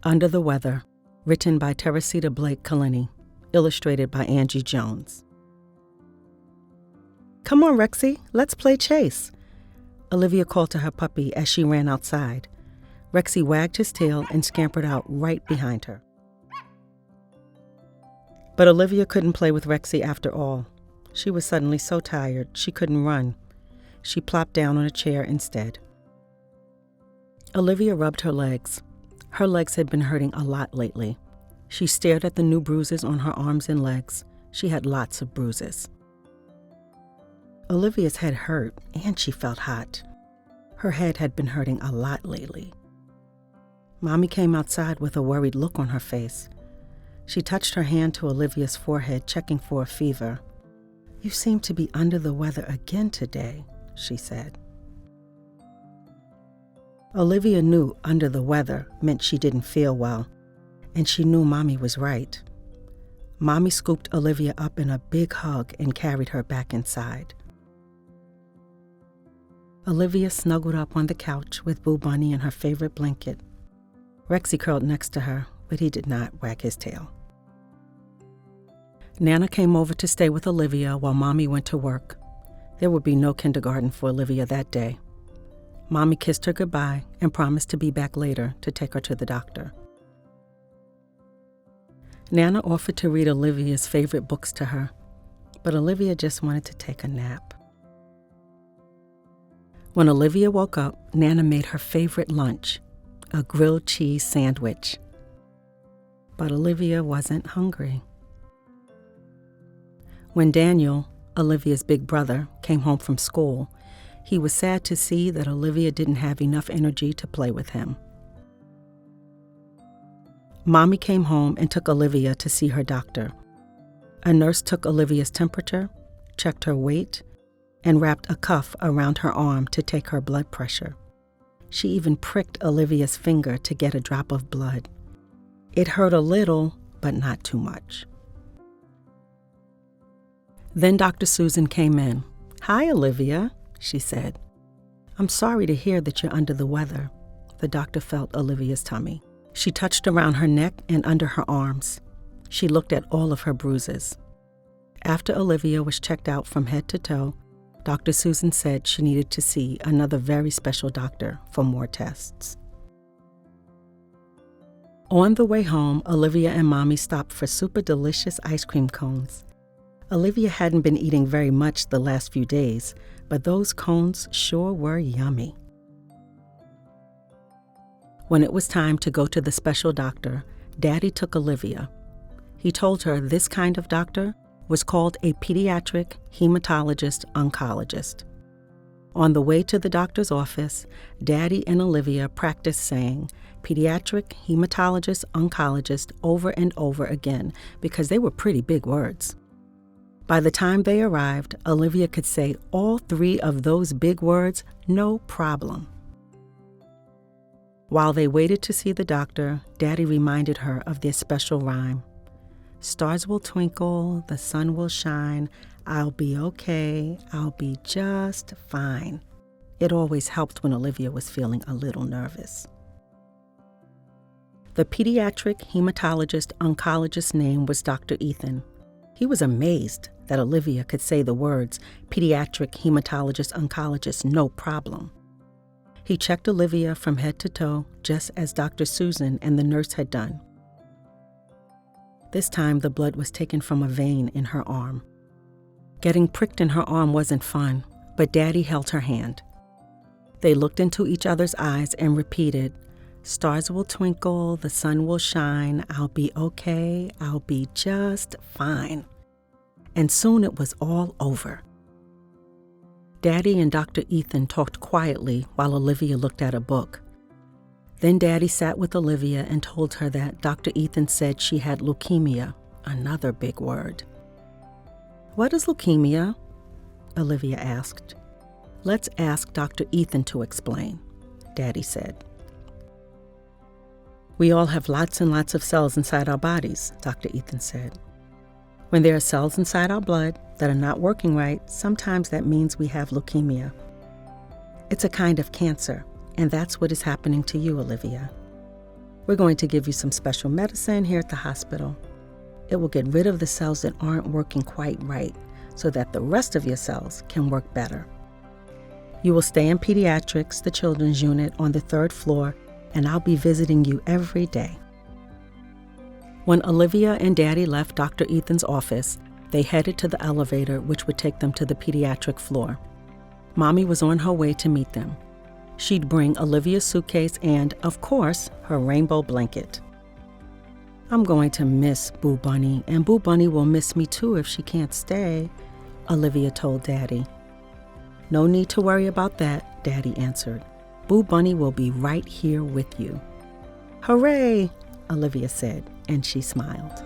Under the Weather, written by Teresita Blake Kalini, illustrated by Angie Jones. "Come on, Rexy, let's play chase," Olivia called to her puppy as she ran outside. Rexy wagged his tail and scampered out right behind her. But Olivia couldn't play with Rexy after all. She was suddenly so tired she couldn't run. She plopped down on a chair instead. Olivia rubbed her legs. Her legs had been hurting a lot lately. She stared at the new bruises on her arms and legs. She had lots of bruises. Olivia's head hurt, and she felt hot. Her head had been hurting a lot lately. Mommy came outside with a worried look on her face. She touched her hand to Olivia's forehead, checking for a fever. "You seem to be under the weather again today," she said. Olivia knew under the weather meant she didn't feel well, and she knew Mommy was right. Mommy scooped Olivia up in a big hug and carried her back inside. Olivia snuggled up on the couch with Boo Bunny in her favorite blanket. Rexy curled next to her, but he did not wag his tail. Nana came over to stay with Olivia while Mommy went to work. There would be no kindergarten for Olivia that day. Mommy kissed her goodbye and promised to be back later to take her to the doctor. Nana offered to read Olivia's favorite books to her, but Olivia just wanted to take a nap. When Olivia woke up, Nana made her favorite lunch, a grilled cheese sandwich. But Olivia wasn't hungry. When Daniel, Olivia's big brother, came home from school, he was sad to see that Olivia didn't have enough energy to play with him. Mommy came home and took Olivia to see her doctor. A nurse took Olivia's temperature, checked her weight, and wrapped a cuff around her arm to take her blood pressure. She even pricked Olivia's finger to get a drop of blood. It hurt a little, but not too much. Then Dr. Susan came in. "Hi, Olivia," she said. "I'm sorry to hear that you're under the weather." The doctor felt Olivia's tummy. She touched around her neck and under her arms. She looked at all of her bruises. After Olivia was checked out from head to toe, Dr. Susan said she needed to see another very special doctor for more tests. On the way home, Olivia and Mommy stopped for super delicious ice cream cones. Olivia hadn't been eating very much the last few days, but those cones sure were yummy. When it was time to go to the special doctor, Daddy took Olivia. He told her this kind of doctor was called a pediatric hematologist-oncologist. On the way to the doctor's office, Daddy and Olivia practiced saying pediatric hematologist-oncologist over and over again because they were pretty big words. By the time they arrived, Olivia could say all three of those big words, no problem. While they waited to see the doctor, Daddy reminded her of their special rhyme. "Stars will twinkle, the sun will shine, I'll be okay, I'll be just fine." It always helped when Olivia was feeling a little nervous. The pediatric hematologist-oncologist's name was Dr. Ethan. He was amazed that Olivia could say the words pediatric hematologist-oncologist no problem. He checked Olivia from head to toe, just as Dr. Susan and the nurse had done. This time the blood was taken from a vein in her arm. Getting pricked in her arm wasn't fun, but Daddy held her hand. They looked into each other's eyes and repeated, "Stars will twinkle, the sun will shine, I'll be okay, I'll be just fine." And soon it was all over. Daddy and Dr. Ethan talked quietly while Olivia looked at a book. Then Daddy sat with Olivia and told her that Dr. Ethan said she had leukemia, another big word. "What is leukemia?" Olivia asked. "Let's ask Dr. Ethan to explain," Daddy said. "We all have lots and lots of cells inside our bodies," Dr. Ethan said. "When there are cells inside our blood that are not working right, sometimes that means we have leukemia. It's a kind of cancer, and that's what is happening to you, Olivia. We're going to give you some special medicine here at the hospital. It will get rid of the cells that aren't working quite right so that the rest of your cells can work better. You will stay in pediatrics, the children's unit, on the 3rd floor, and I'll be visiting you every day. When Olivia and Daddy left Dr. Ethan's office, they headed to the elevator, which would take them to the pediatric floor. Mommy was on her way to meet them. She'd bring Olivia's suitcase and, of course, her rainbow blanket. I'm going to miss Boo Bunny, and Boo Bunny will miss me too if she can't stay, Olivia told Daddy. No need to worry about that, Daddy answered. Boo Bunny will be right here with you. Hooray, Olivia said, and she smiled.